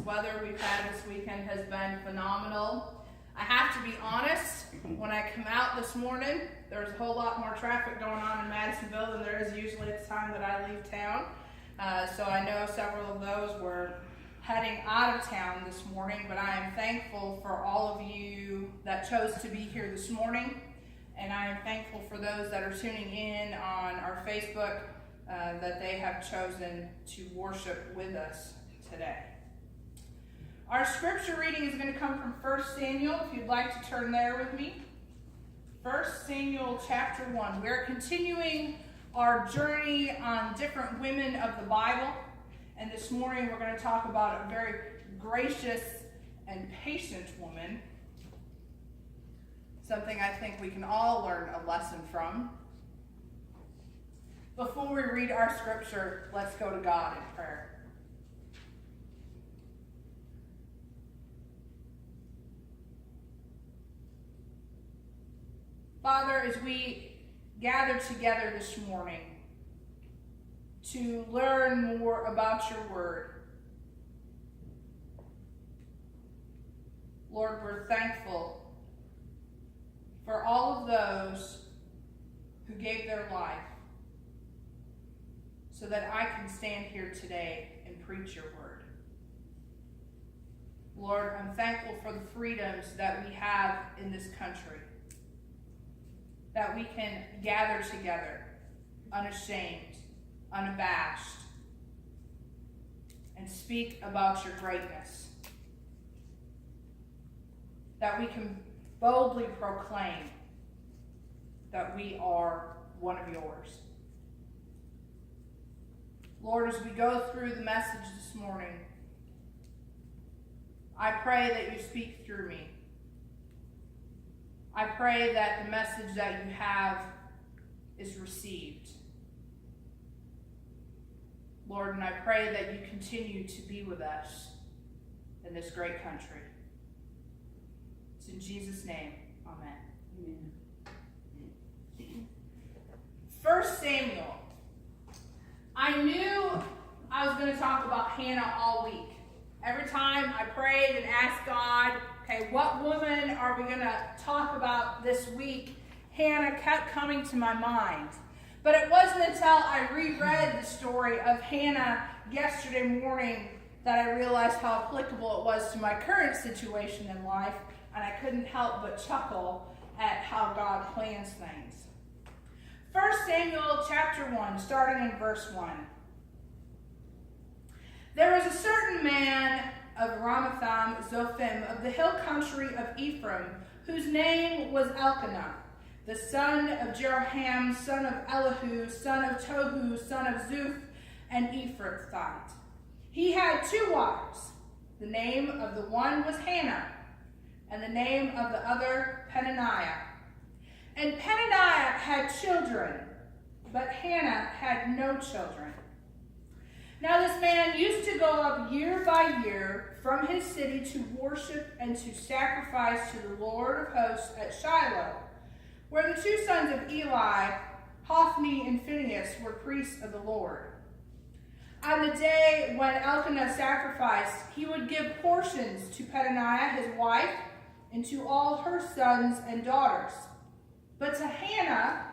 weather we've had this weekend has been phenomenal. I have to be honest, when I come out this morning, there's a whole lot more traffic going on in Madisonville than there is usually at the time that I leave town. So I know several of those were heading out of town this morning, but I am thankful for all of you that chose to be here this morning. And I am thankful for those that are tuning in on our Facebook that they have chosen to worship with us today. Our scripture reading is going to come from 1 Samuel, if you'd like to turn there with me. 1 Samuel chapter 1. We're continuing our journey on different women of the Bible. And this morning we're going to talk about a very gracious and patient woman. Something I think we can all learn a lesson from. Before we read our scripture, let's go to God in prayer. Father, as we gather together this morning to learn more about your word, Lord, we're thankful for all of those who gave their life so that I can stand here today and preach your word. Lord, I'm thankful for the freedoms that we have in this country, that we can gather together unashamed, unabashed, and speak about your greatness, that we can boldly proclaim that we are one of yours. Lord, as we go through the message this morning, I pray that you speak through me. I pray that the message that you have is received. Lord, and I pray that you continue to be with us in this great country. It's in Jesus' name, amen. Amen. 1 Samuel. I knew I was going to talk about Hannah all week. Every time I prayed and asked God, okay, what woman are we going to talk about this week? Hannah kept coming to my mind. But it wasn't until I reread the story of Hannah yesterday morning that I realized how applicable it was to my current situation in life, and I couldn't help but chuckle at how God plans things. 1 Samuel chapter 1, starting in verse 1. There was a certain man of Ramathaim Zophim of the hill country of Ephraim, whose name was Elkanah, the son of Jeroham, son of Elihu, son of Tohu, son of Zuph, an Ephrathite. He had 2 wives. The name of the one was Hannah, and the name of the other Peninnah. And Peninnah had children, but Hannah had no children. Now this man used to go up year by year from his city to worship and to sacrifice to the Lord of hosts at Shiloh, where the 2 sons of Eli, Hophni and Phinehas, were priests of the Lord. On the day when Elkanah sacrificed, he would give portions to Peninnah his wife and to all her sons and daughters. But to Hannah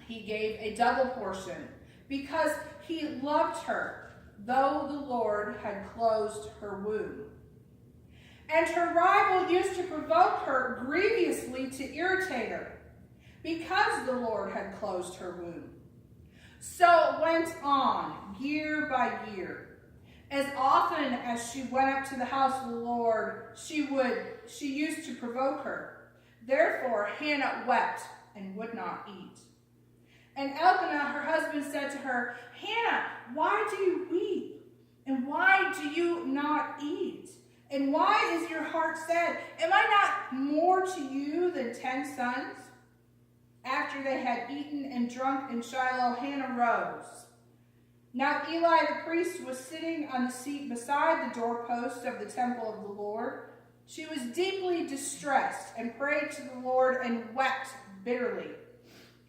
he gave a double portion, because he loved her, though the Lord had closed her womb. And her rival used to provoke her grievously to irritate her, because the Lord had closed her womb. So it went on, year by year. As often as she went up to the house of the Lord, she used to provoke her. Therefore Hannah wept and would not eat. And Elkanah, her husband, said to her, Hannah, why do you weep? And why do you not eat? And why is your heart sad? Am I not more to you than 10 sons? After they had eaten and drunk in Shiloh, Hannah rose. Now Eli the priest was sitting on the seat beside the doorpost of the temple of the Lord. She was deeply distressed and prayed to the Lord and wept bitterly.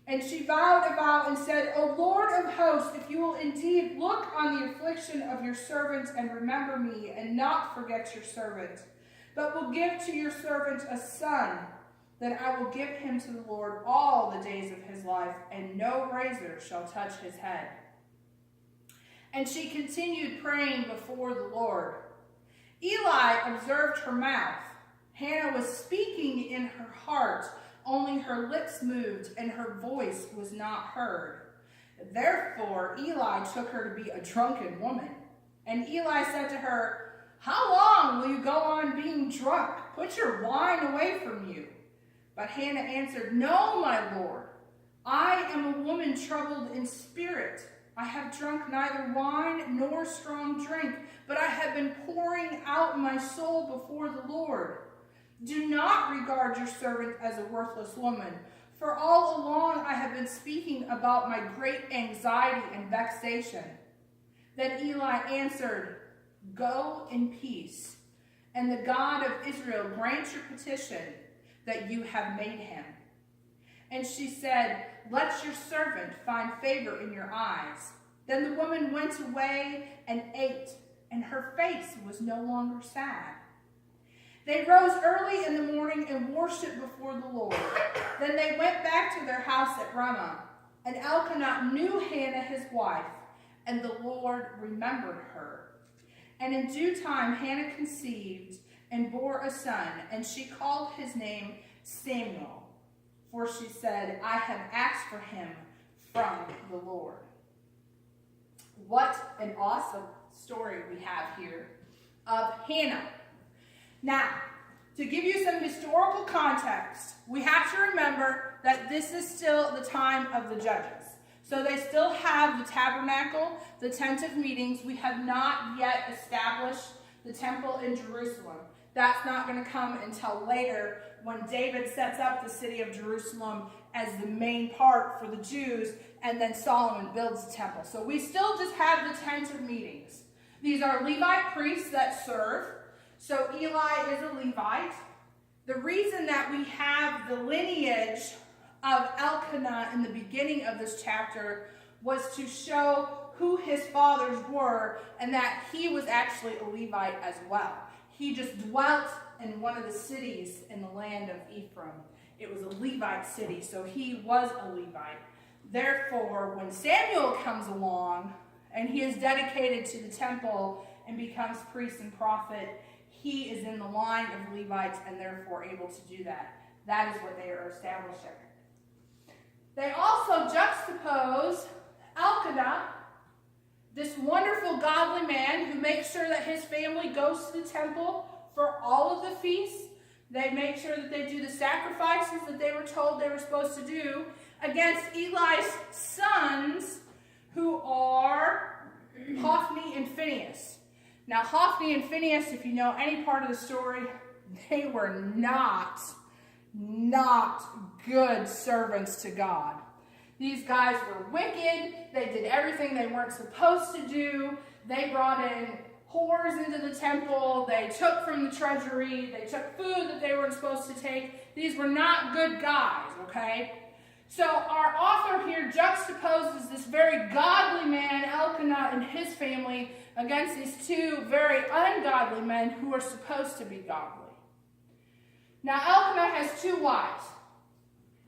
And she vowed a vow and said, O Lord of hosts, if you will indeed look on the affliction of your servant and remember me, and not forget your servant, but will give to your servant a son, then I will give him to the Lord all the days of his life, and no razor shall touch his head. And she continued praying before the Lord. Eli observed her mouth. Hannah was speaking in her heart, only her lips moved, and her voice was not heard. Therefore Eli took her to be a drunken woman. And Eli said to her, How long will you go on being drunk? Put your wine away from you. But Hannah answered, No, my Lord. I am a woman troubled in spirit. I have drunk neither wine nor strong drink, but I have been pouring out my soul before the Lord. Do not regard your servant as a worthless woman, for all along I have been speaking about my great anxiety and vexation. Then Eli answered, Go in peace, and the God of Israel grant your petition that you have made him. And she said, Let your servant find favor in your eyes. Then the woman went away and ate, and her face was no longer sad. They rose early in the morning and worshipped before the Lord. Then they went back to their house at Ramah. And Elkanah knew Hannah his wife, and the Lord remembered her. And in due time Hannah conceived and bore a son, and she called his name Samuel. For she said, I have asked for him from the Lord. What an awesome story we have here of Hannah. Now, to give you some historical context, we have to remember that this is still the time of the judges. So they still have the tabernacle, the tent of meetings. We have not yet established the temple in Jerusalem. That's not going to come until later when David sets up the city of Jerusalem as the main part for the Jews, and then Solomon builds the temple. So we still just have the tent of meetings. These are Levite priests that serve. So Eli is a Levite. The reason that we have the lineage of Elkanah in the beginning of this chapter was to show who his fathers were, and that he was actually a Levite as well. He just dwelt in one of the cities in the land of Ephraim. It was a Levite city, so he was a Levite. Therefore, when Samuel comes along and he is dedicated to the temple and becomes priest and prophet, he is in the line of Levites and therefore able to do that. That is what they are establishing. They also juxtapose Elkanah, this wonderful godly man who makes sure that his family goes to the temple for all of the feasts. They make sure that they do the sacrifices that they were told they were supposed to do, against Eli's sons, who are Hophni and Phinehas. Now, Hophni and Phinehas, if you know any part of the story, they were not good servants to God. These guys were wicked. They did everything they weren't supposed to do. They brought in whores into the temple. They took from the treasury. They took food that they weren't supposed to take. These were not good guys, okay? So our author here juxtaposes this very godly man, Elkanah, and his family against these two very ungodly men who are supposed to be godly. Now, Elkanah has two wives,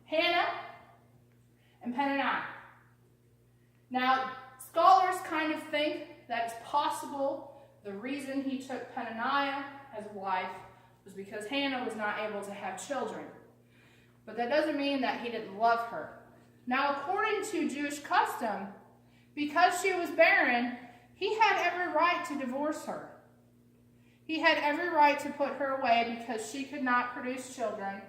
Hannah and Peninnah. Now, scholars kind of think that it's possible the reason he took Peninnah as a wife was because Hannah was not able to have children. But that doesn't mean that he didn't love her. Now, according to Jewish custom, because she was barren, he had every right to divorce her. He had every right to put her away because she could not produce children.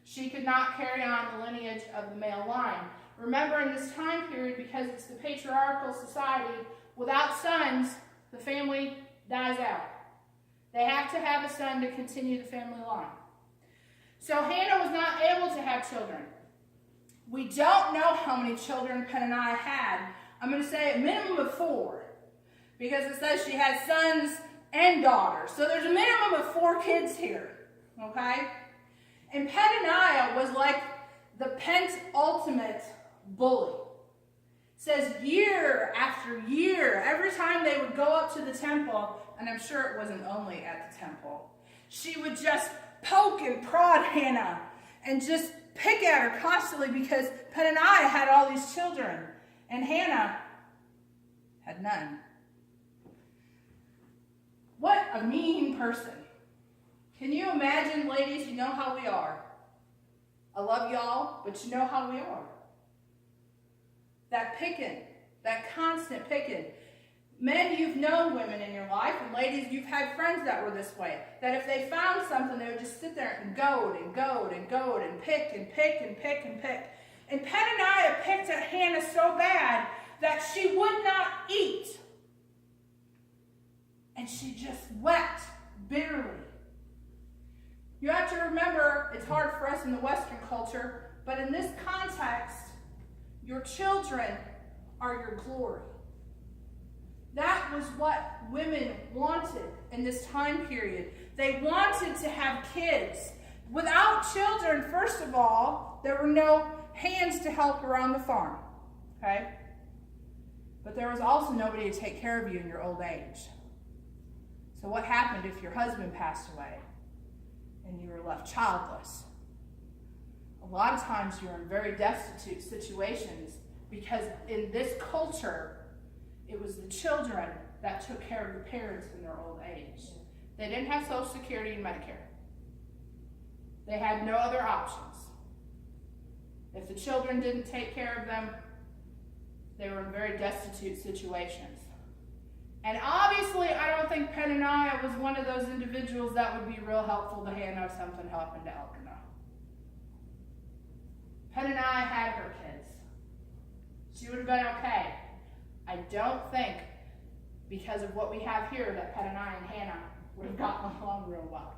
She could not carry on the lineage of the male line. Remember, in this time period, because it's the patriarchal society, without sons, the family dies out. They have to have a son to continue the family line. So Hannah was not able to have children. We don't know how many children Peninnah had. I'm going to say a minimum of 4, because it says she had sons and daughters. So there's a minimum of 4 kids here, okay? And Peninnah was like the penultimate bully. It says year after year, every time they would go up to the temple, and I'm sure it wasn't only at the temple, she would just poke and prod Hannah and just pick at her constantly because Peninnah had all these children and Hannah had none. What a mean person. Can you imagine, ladies, you know how we are. I love y'all, but you know how we are. That picking, that constant picking. Men, you've known women in your life, and ladies, you've had friends that were this way. That if they found something, they would just sit there and goad and goad and goad and pick and pick and pick and pick. And Peninnah picked at Hannah so bad that she would not eat. And she just wept bitterly. You have to remember, it's hard for us in the Western culture, but in this context, your children are your glory. That was what women wanted in this time period. They wanted to have kids. Without children, first of all, there were no hands to help around the farm. Okay? But there was also nobody to take care of you in your old age. So what happened if your husband passed away and you were left childless? A lot of times you're in very destitute situations because in this culture, it was the children that took care of the parents in their old age. They didn't have Social Security and Medicare. They had no other options. If the children didn't take care of them, they were in very destitute situations. And obviously, I don't think Peninnah was one of those individuals that would be real helpful to Hannah if something happened to Elkanah. Peninnah had her kids. She would have been okay. I don't think, because of what we have here, that Peninnah and Hannah would have gotten along real well.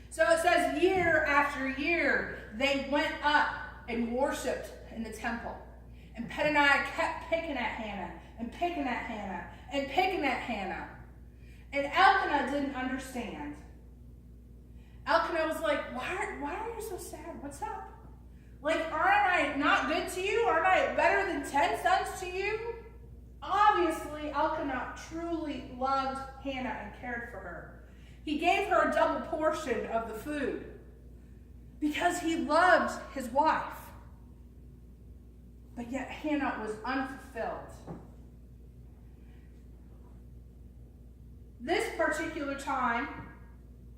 So it says year after year, they went up and worshipped in the temple. And Peninnah kept picking at Hannah and picking at Hannah and picking at Hannah. And Elkanah didn't understand. Elkanah was like, why are you so sad? What's up? Like, aren't I not good to you? Aren't I better than 10 sons to you? Obviously, Elkanah truly loved Hannah and cared for her. He gave her a double portion of the food because he loved his wife. But yet Hannah was unfulfilled. This particular time,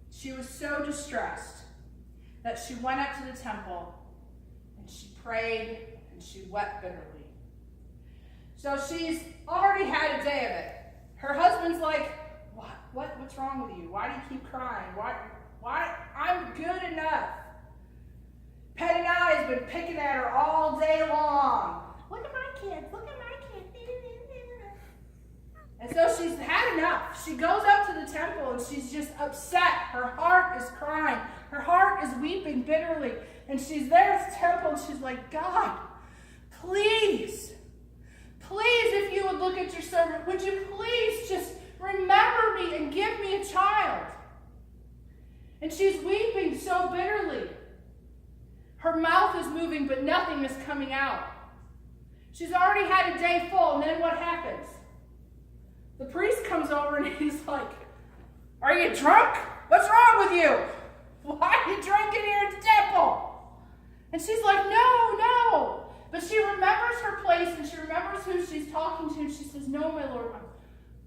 she was so distressed that she went up to the temple and she prayed and she wept bitterly. So she's already had a day of it. Her husband's like, what's wrong with you? Why do you keep crying? Why? I'm good enough. Peninnah has been picking at her all day long. Look at my kids. Look at my kids. And so she's had enough. She goes up to the temple and she's just upset. Her heart is crying. Her heart is weeping bitterly. And she's there at the temple and she's like, God, please, if you would look at your servant, would you please just remember me and give me a child? And she's weeping so bitterly. Her mouth is moving, but nothing is coming out. She's already had a day full, and then what happens? The priest comes over and he's like, are you drunk? What's wrong with you? Why are you drinking here at the temple? And she's like, no. But she remembers her place and she remembers who she's talking to, and she says, no, my Lord,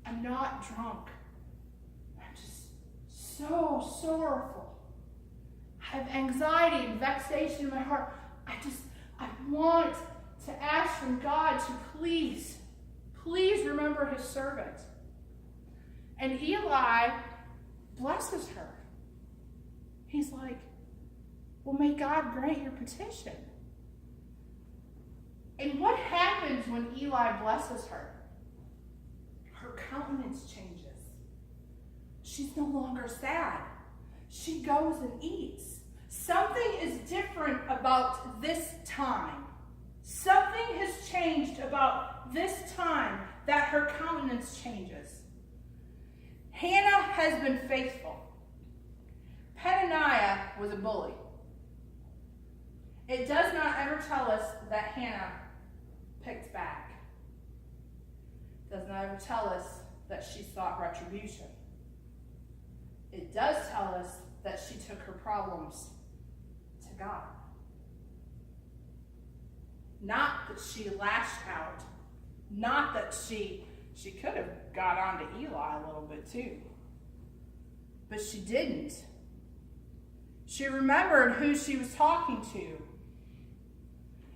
I'm not drunk. I'm just so sorrowful. I have anxiety and vexation in my heart. I want to ask from God to please remember his servant. And Eli blesses her. He's like, well, may God grant your petition. And what happens when Eli blesses her? Her countenance changes. She's no longer sad. She goes and eats. Something is different about this time. Something has changed about this time that her countenance changes. Hannah has been faithful. Peninnah was a bully. It does not ever tell us that Hannah picked back. It does not ever tell us that she sought retribution. It does tell us that she took her problems to God. Not that she lashed out. Not that she could have got on to Eli a little bit too. But she didn't. She remembered who she was talking to.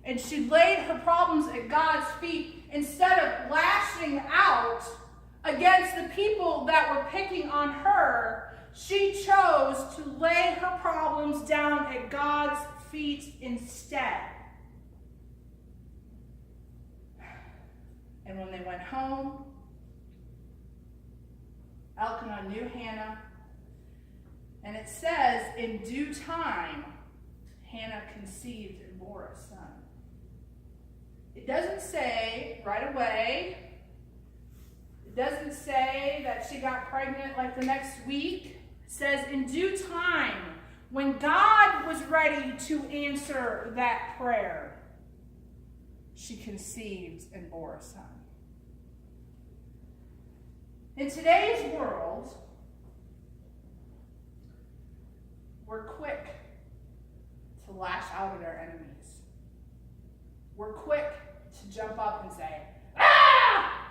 And she laid her problems at God's feet instead of lashing out against the people that were picking on her. She chose to lay her problems down at God's feet instead. And when they went home, Elkanah knew Hannah. And it says, in due time, Hannah conceived and bore a son. It doesn't say right away. It doesn't say that she got pregnant like the next week. It says in due time, when God was ready to answer that prayer, she conceived and bore a son. In today's world, we're quick to lash out at our enemies. We're quick to jump up and say, "Ah!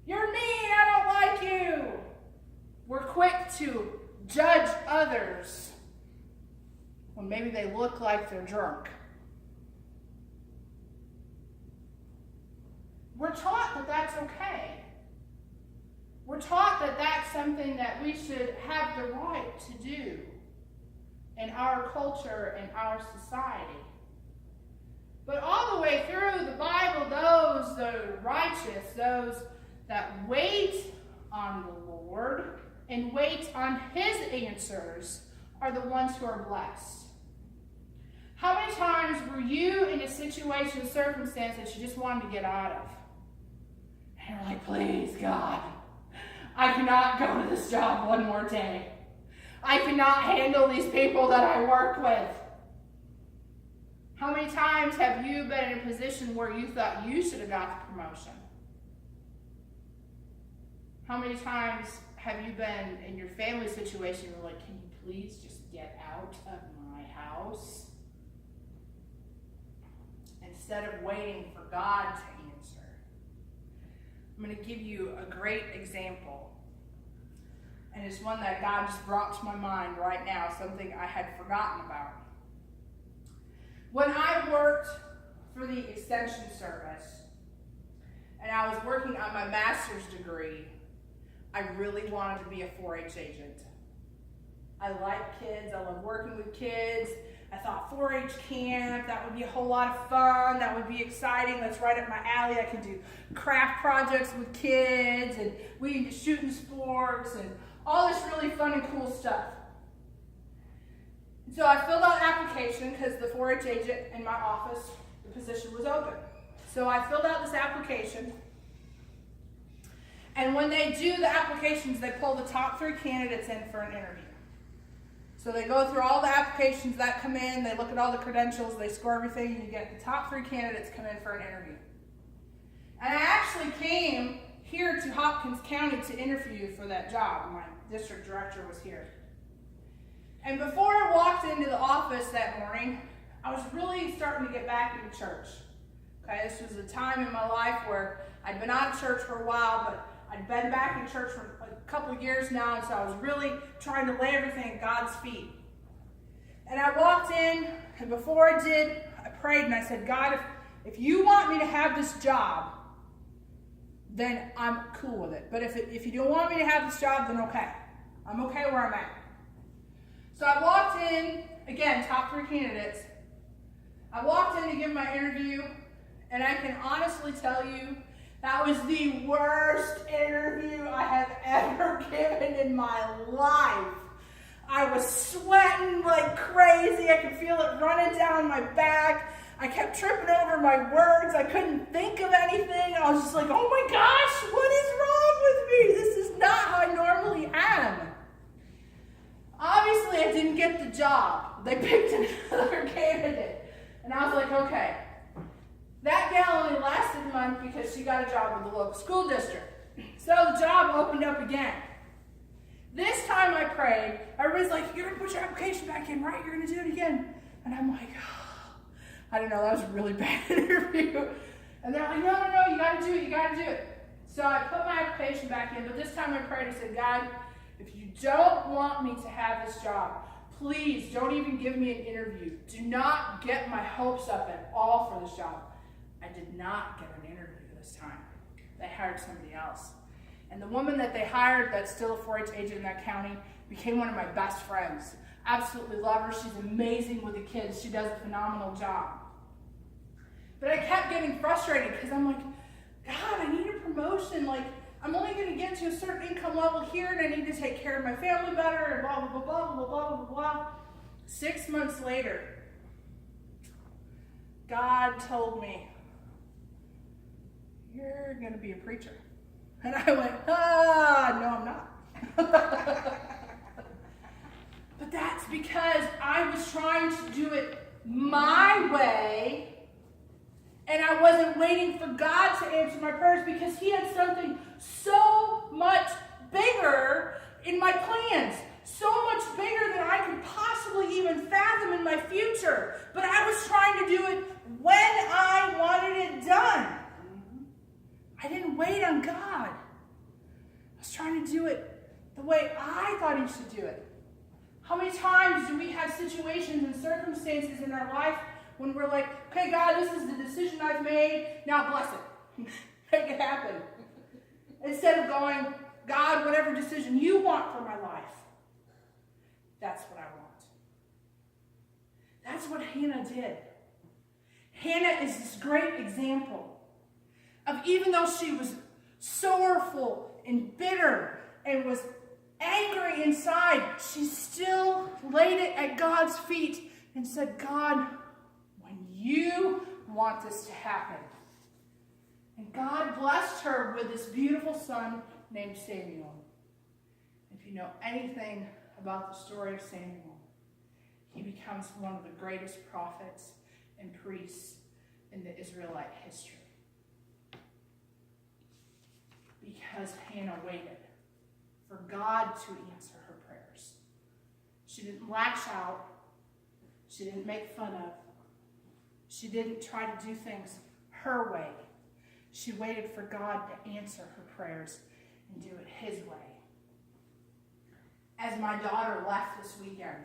You're mean, I don't like you." We're quick to judge others when maybe they look like they're drunk. We're taught that that's okay. We're taught that that's something that we should have the right to do in our culture and our society. But all the way through the Bible, those that are righteous, those that wait on the Lord and wait on His answers are the ones who are blessed. How many times were you in a situation, circumstance that you just wanted to get out of? And you're like, please, God, I cannot go to this job one more day. I cannot handle these people that I work with. How many times have you been in a position where you thought you should have got the promotion? How many times have you been in your family situation where you're like, can you please just get out of my house? Instead of waiting for God to answer. I'm going to give you a great example. And it's one that God just brought to my mind right now, something I had forgotten about. When I worked for the Extension Service, and I was working on my master's degree, I really wanted to be a 4-H agent. I like kids. I love working with kids. I thought 4-H camp, that would be a whole lot of fun. That would be exciting. That's right up my alley. I could do craft projects with kids, and we can do shooting sports, and all this really fun and cool stuff. So I filled out an application because the 4-H agent in my office, the position was open. So I filled out this application. And when they do the applications, they pull the top 3 candidates in for an interview. So they go through all the applications that come in, they look at all the credentials, they score everything, and you get the top 3 candidates come in for an interview. And I actually came here to Hopkins County to interview for that job. My district director was here. And before I walked into the office that morning, I was really starting to get back into church. Okay, this was a time in my life where I'd been out of church for a while, but I'd been back in church for a couple of years now, and so I was really trying to lay everything at God's feet. And I walked in, and before I did, I prayed and I said, God, if you want me to have this job, then I'm cool with it. But if you don't want me to have this job, then okay. I'm okay where I'm at. So I walked in, again, top 3 candidates. I walked in to give my interview, and I can honestly tell you, that was the worst interview I have ever given in my life. I was sweating like crazy. I could feel it running down my back. I kept tripping over my words. I couldn't think of anything. I was just like, oh my gosh, what is wrong with me? This is not how I normally am. Obviously, I didn't get the job. They picked another candidate. And I was like, okay. That gal only lasted a month because she got a job with the local school district. So the job opened up again. This time I prayed. Everybody's like, you're going to put your application back in, right? You're going to do it again. And I'm like, oh, I don't know. That was a really bad interview. And they're like, no, you got to do it. You got to do it. So I put my application back in. But this time I prayed. I said, God, if you don't want me to have this job, please don't even give me an interview. Do not get my hopes up at all for this job. I did not get an interview this time. They hired somebody else. And the woman that they hired that's still a 4-H agent in that county became one of my best friends. Absolutely love her. She's amazing with the kids. She does a phenomenal job. But I kept getting frustrated because I'm like, God, I need a promotion. Like, I'm only going to get to a certain income level here, and I need to take care of my family better, and blah, blah, blah, blah, blah, blah, blah, blah. 6 months later, God told me, you're going to be a preacher. And I went, no, I'm not. But that's because I was trying to do it my way, and I wasn't waiting for God to answer my prayers because He had something so much bigger in my plans, so much bigger than I could possibly even fathom in my future. But I was trying to do it when I wanted it done. I didn't wait on God. I was trying to do it the way I thought He should do it. How many times do we have situations and circumstances in our life when we're like, okay, God, this is the decision I've made, now bless it. Make it happen. Instead of going, God, whatever decision you want for my life, that's what I want. That's what Hannah did. Hannah is this great example of, even though she was sorrowful and bitter and was angry inside, she still laid it at God's feet and said, God, when you want this to happen. And God blessed her with this beautiful son named Samuel. If you know anything about the story of Samuel, he becomes one of the greatest prophets and priests in the Israelite history. Because Hannah waited for God to answer her prayers. She didn't lash out. She didn't make fun of. She didn't try to do things her way. She waited for God to answer her prayers and do it His way. As my daughter left this weekend,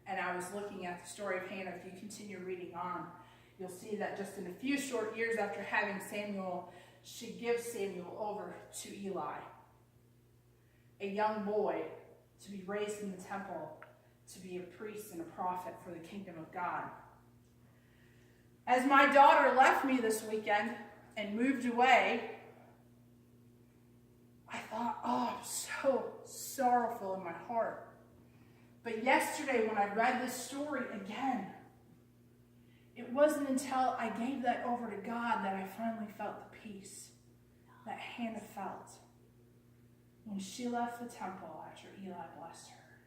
and I was looking at the story of Hannah, if you continue reading on, you'll see that just in a few short years after having Samuel, she gives Samuel over to Eli, a young boy to be raised in the temple, to be a priest and a prophet for the kingdom of God. As my daughter left me this weekend and moved away, I thought, oh, I'm so sorrowful in my heart. But yesterday when I read this story again, it wasn't until I gave that over to God that I finally felt the peace that Hannah felt when she left the temple after Eli blessed her.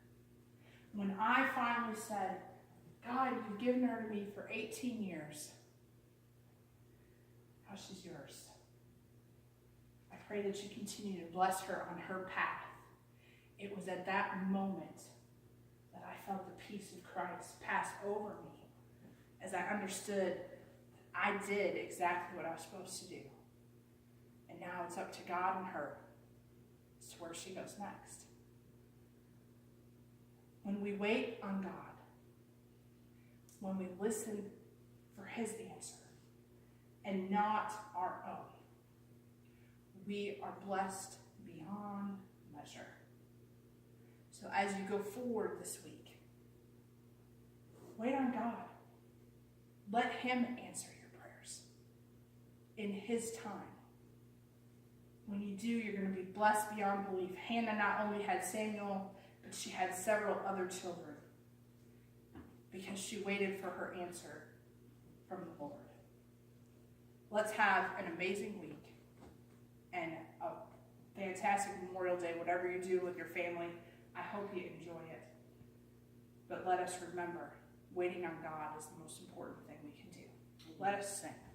When I finally said, God, you've given her to me for 18 years. Now she's yours. I pray that you continue to bless her on her path. It was at that moment that I felt the peace of Christ pass over me as I understood I did exactly what I was supposed to do. And now it's up to God and her as to where she goes next. When we wait on God, when we listen for His answer and not our own, we are blessed beyond measure. So as you go forward this week, wait on God. Let Him answer your prayers in His time. When you do, you're going to be blessed beyond belief. Hannah not only had Samuel, but she had several other children because she waited for her answer from the Lord. Let's have an amazing week and a fantastic Memorial Day, whatever you do with your family. I hope you enjoy it. But let us remember, waiting on God is the most important thing we can do. Let us sing.